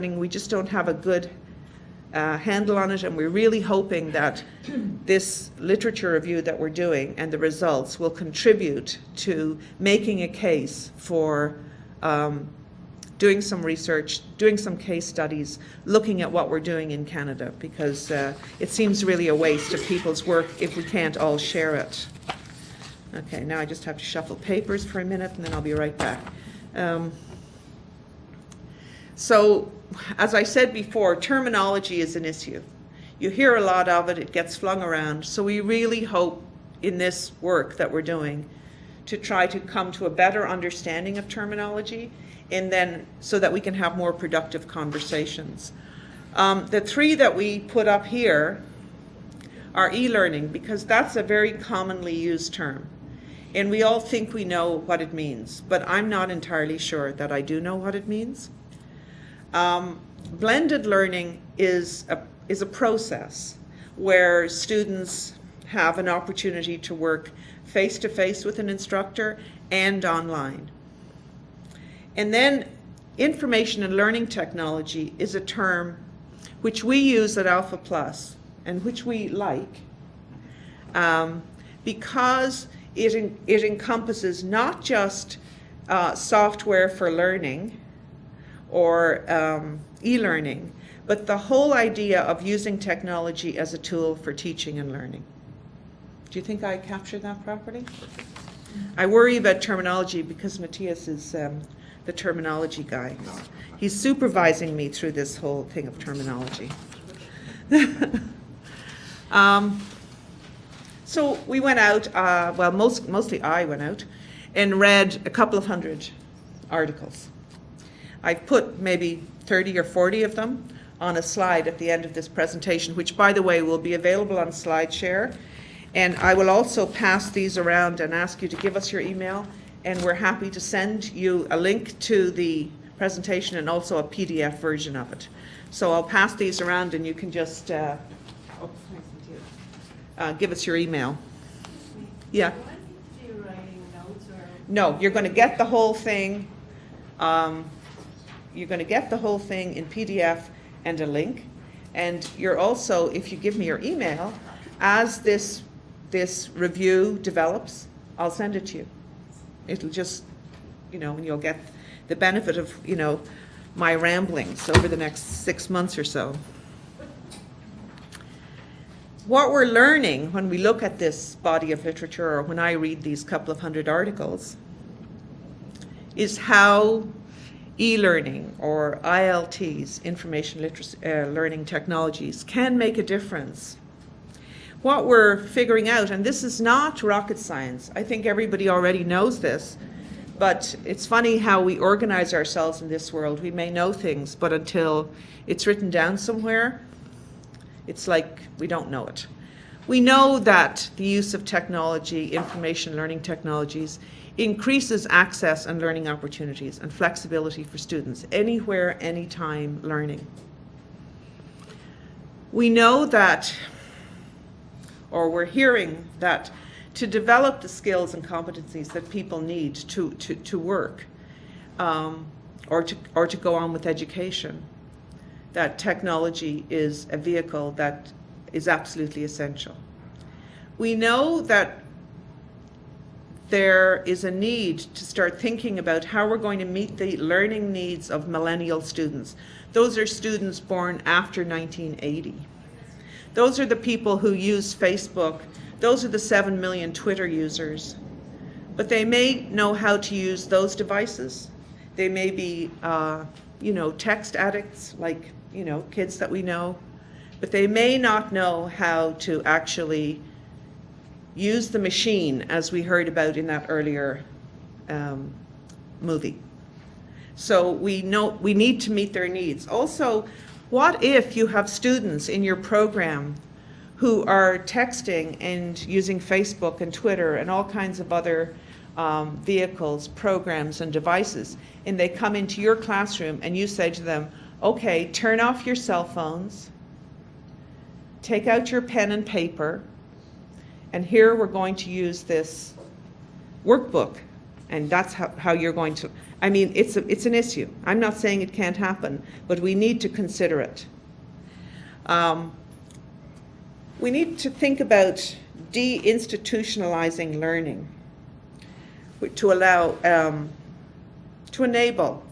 We just don't have a good handle on it, and we're really hoping that this literature review that we're doing and the results will contribute to making a case for doing some research, doing some case studies, looking at what we're doing in Canada, because it seems really a waste of people's work if we can't all share it. Okay, now I just have to shuffle papers for a minute and then I'll be right back. So, as I said before, terminology is an issue. You hear a lot of it, it gets flung around, so we really hope in this work that we're doing to try to come to a better understanding of terminology, and then so that we can have more productive conversations. The three that we put up here are e-learning, because that's a very commonly used term. And we all think we know what it means, but I'm not entirely sure that I do know what it means. Blended learning is a process where students have an opportunity to work face-to-face with an instructor and online. And then information and learning technology is a term which we use at Alpha Plus and which we like because it encompasses not just software for learning or e-learning, but the whole idea of using technology as a tool for teaching and learning. Do you think I captured that properly? I worry about terminology because Matthias is the terminology guy. He's supervising me through this whole thing of terminology. So we went out, mostly I went out, and read a couple of hundred articles. I've put maybe 30 or 40 of them on a slide at the end of this presentation, which, by the way, will be available on SlideShare. And I will also pass these around and ask you to give us your email, and we're happy to send you a link to the presentation and also a PDF version of it. So I'll pass these around and you can just give us your email. Yeah? Do I need to do writing notes or? No, you're going to get the whole thing. You're going to get the whole thing in PDF and a link. And you're also, if you give me your email, as this review develops, I'll send it to you. It'll just, and you'll get the benefit of, my ramblings over the next 6 months or so. What we're learning when we look at this body of literature, or when I read these couple of hundred articles, is how e-learning or ILTs, information literacy learning technologies, can make a difference. What we're figuring out, and this is not rocket science, I think everybody already knows this, but it's funny how we organize ourselves in this world. We may know things, but until it's written down somewhere, it's like we don't know it. We know that the use of technology, information learning technologies, increases access and learning opportunities and flexibility for students, anywhere, anytime learning. We know that, or we're hearing that, to develop the skills and competencies that people need to work or to go on with education, that technology is a vehicle that is absolutely essential. We know that there is a need to start thinking about how we're going to meet the learning needs of millennial students. Those are students born after 1980. Those are the people who use Facebook. Those are the 7 million Twitter users. But they may know how to use those devices. They may be, text addicts, like, kids that we know. But they may not know how to actually use the machine, as we heard about in that earlier movie. So we know we need to meet their needs. Also, what if you have students in your program who are texting and using Facebook and Twitter and all kinds of other vehicles, programs, and devices, and they come into your classroom and you say to them, okay, turn off your cell phones, take out your pen and paper, and here we're going to use this workbook, And that's how you're going to, I mean, it's an issue. I'm not saying it can't happen, but we need to consider it. We need to think about deinstitutionalizing learning to allow, to enable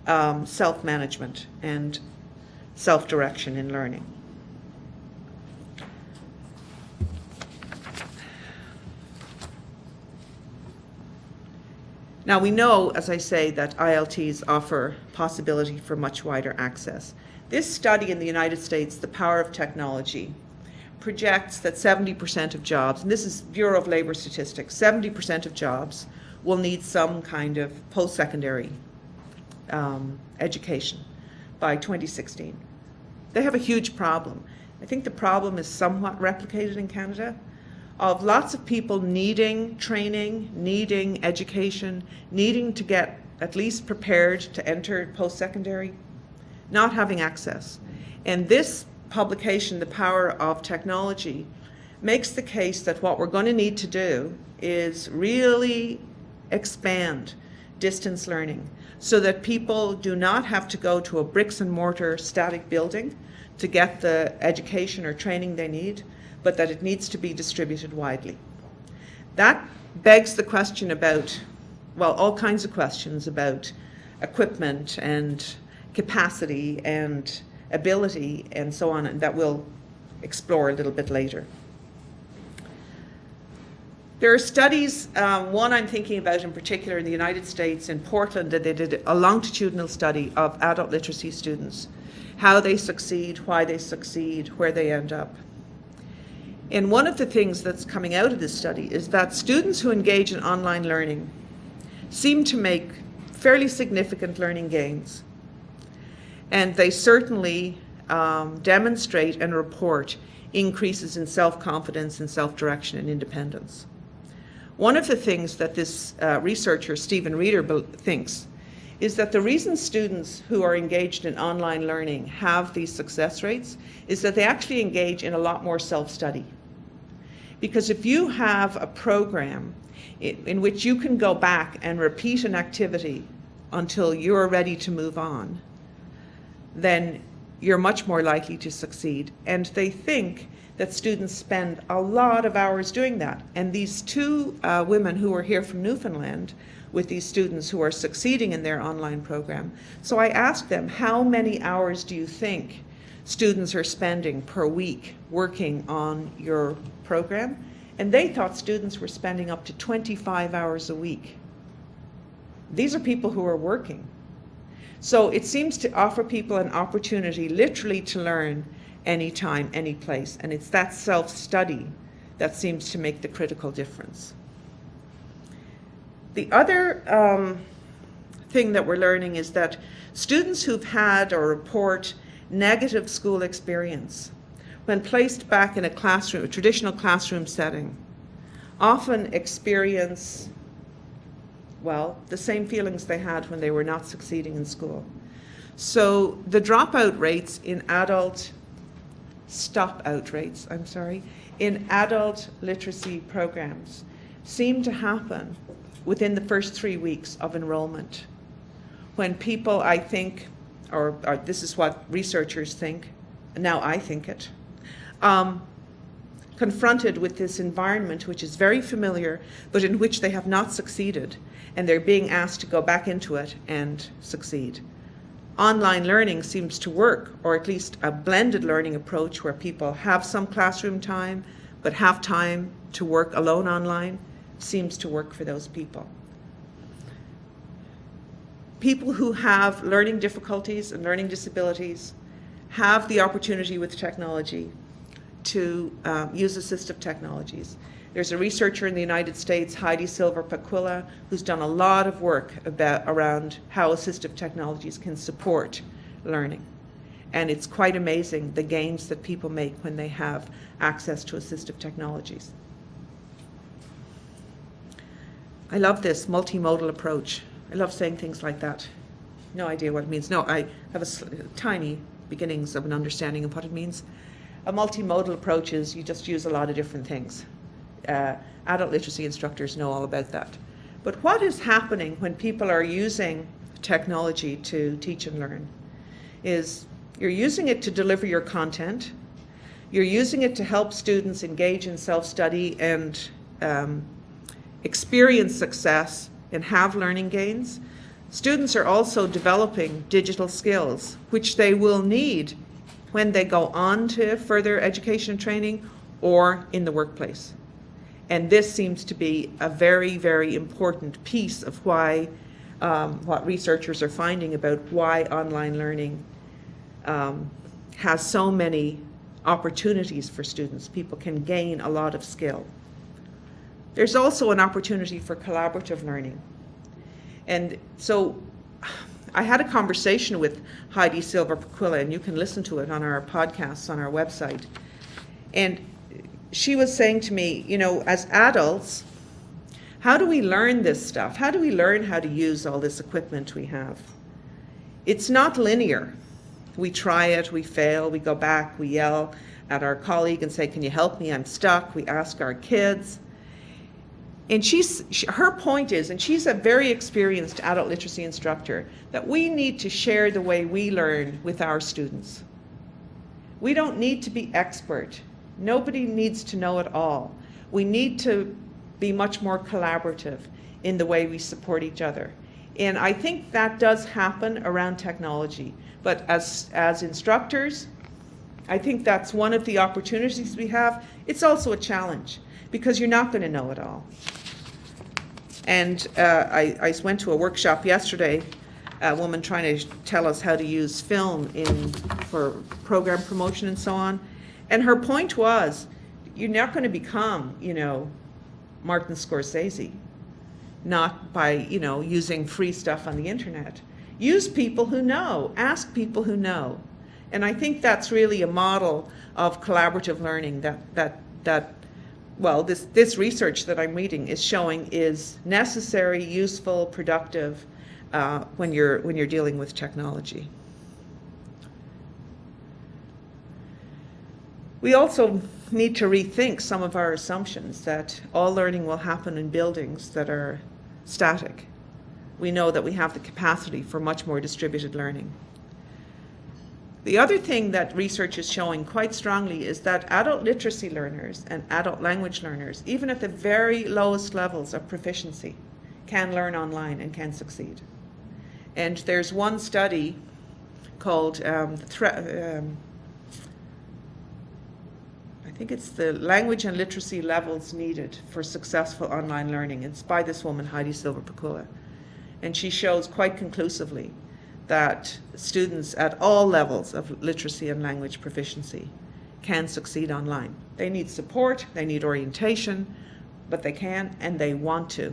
self-management and self-direction in learning. Now we know, as I say, that ILTs offer possibility for much wider access. This study in the United States, The Power of Technology, projects that 70% of jobs, and this is Bureau of Labor Statistics, 70% of jobs will need some kind of post-secondary education by 2016. They have a huge problem. I think the problem is somewhat replicated in Canada, of lots of people needing training, needing education, needing to get at least prepared to enter post-secondary, not having access. And this publication, The Power of Technology, makes the case that what we're going to need to do is really expand distance learning so that people do not have to go to a bricks and mortar static building to get the education or training they need, but that it needs to be distributed widely. That begs the question about, well, all kinds of questions about equipment and capacity and ability and so on, and that we'll explore a little bit later. There are studies, one I'm thinking about in particular in the United States, in Portland, that they did a longitudinal study of adult literacy students, how they succeed, why they succeed, where they end up. And one of the things that's coming out of this study is that students who engage in online learning seem to make fairly significant learning gains. And they certainly demonstrate and report increases in self-confidence and self-direction and independence. One of the things that this researcher, Stephen Reeder, thinks is that the reason students who are engaged in online learning have these success rates is that they actually engage in a lot more self-study. Because if you have a program in which you can go back and repeat an activity until you're ready to move on, then you're much more likely to succeed. And they think that students spend a lot of hours doing that. And these two women who are here from Newfoundland with these students who are succeeding in their online program. So I asked them, how many hours do you think students are spending per week working on your program? And they thought students were spending up to 25 hours a week. These are people who are working. So it seems to offer people an opportunity literally to learn anytime, any place. And it's that self-study that seems to make the critical difference. The other thing that we're learning is that students who've had or report negative school experience, when placed back in a classroom, a traditional classroom setting, often experience, well, the same feelings they had when they were not succeeding in school. So the dropout rates in adult, in adult literacy programs seem to happen within the first 3 weeks of enrollment. When people, I think, or this is what researchers think, now I think it, confronted with this environment which is very familiar, but in which they have not succeeded, and they're being asked to go back into it and succeed. Online learning seems to work, or at least a blended learning approach where people have some classroom time, but have time to work alone online, seems to work for those people. People who have learning difficulties and learning disabilities have the opportunity with technology to use assistive technologies. There's a researcher in the United States, Heidi Silver-Paquila, who's done a lot of work around how assistive technologies can support learning. And it's quite amazing the gains that people make when they have access to assistive technologies. I love this multimodal approach. I love saying things like that. No idea what it means. No, I have tiny beginnings of an understanding of what it means. A multimodal approach is you just use a lot of different things. Adult literacy instructors know all about that. But what is happening when people are using technology to teach and learn is you're using it to deliver your content, you're using it to help students engage in self-study and experience success and have learning gains. Students are also developing digital skills, which they will need when they go on to further education and training or in the workplace. And this seems to be a very, very important piece of why, what researchers are finding about why online learning has so many opportunities for students. People can gain a lot of skill. There's also an opportunity for collaborative learning. And so I had a conversation with Heidi Silver-Paquila, and you can listen to it on our podcasts on our website. And she was saying to me, you know, as adults, how do we learn this stuff? How do we learn how to use all this equipment we have? It's not linear. We try it, we fail, we go back, we yell at our colleague and say, can you help me? I'm stuck. We ask our kids. And her point is, and she's a very experienced adult literacy instructor, that we need to share the way we learn with our students. We don't need to be expert. Nobody needs to know it all. We need to be much more collaborative in the way we support each other. And I think that does happen around technology. But as instructors, I think that's one of the opportunities we have. It's also a challenge because you're not going to know it all. And I went to a workshop yesterday, a woman trying to tell us how to use film for program promotion and so on. And her point was, you're not going to become, you know, Martin Scorsese, not by, you know, using free stuff on the internet. Use people who know, ask people who know. And I think that's really a model of collaborative learning that well, this research that I'm reading is showing is necessary, useful, productive when you're dealing with technology. We also need to rethink some of our assumptions that all learning will happen in buildings that are static. We know that we have the capacity for much more distributed learning. The other thing that research is showing quite strongly is that adult literacy learners and adult language learners, even at the very lowest levels of proficiency, can learn online and can succeed. And there's one study called, I think it's the language and literacy levels needed for successful online learning. It's by this woman, Heidi Silver-Paquila. And she shows quite conclusively that students at all levels of literacy and language proficiency can succeed online. They need support, they need orientation, but they can and they want to.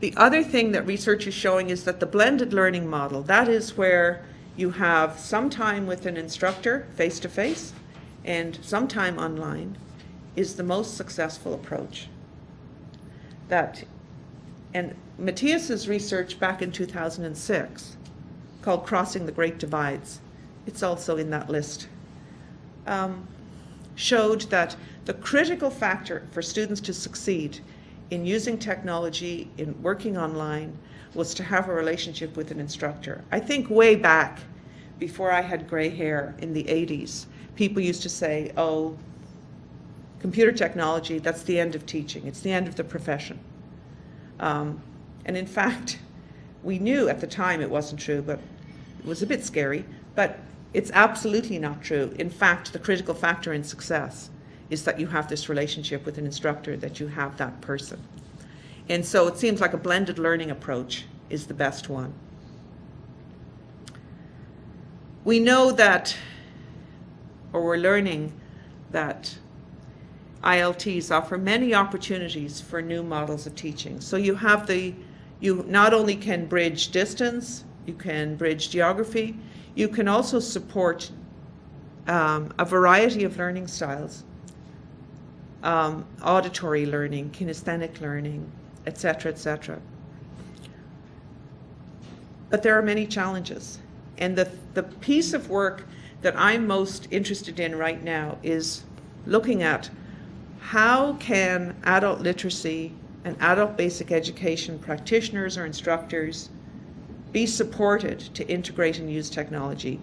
The other thing that research is showing is that the blended learning model, that is where you have some time with an instructor face-to-face and some time online, is the most successful approach. And Matthias's research back in 2006, called Crossing the Great Divides, it's also in that list, showed that the critical factor for students to succeed in using technology, in working online, was to have a relationship with an instructor. I think way back, before I had gray hair in the 80s, people used to say, oh, computer technology, that's the end of teaching. It's the end of the profession. And in fact, we knew at the time it wasn't true, but it was a bit scary, but it's absolutely not true. In fact, the critical factor in success is that you have this relationship with an instructor, that you have that person. And so it seems like a blended learning approach is the best one. We know that, or we're learning that ILTs offer many opportunities for new models of teaching. So you not only can bridge distance, you can bridge geography, you can also support a variety of learning styles, auditory learning, kinesthetic learning, etc., etc. But there are many challenges. And the piece of work that I'm most interested in right now is looking at how can adult literacy and adult basic education practitioners or instructors be supported to integrate and use technology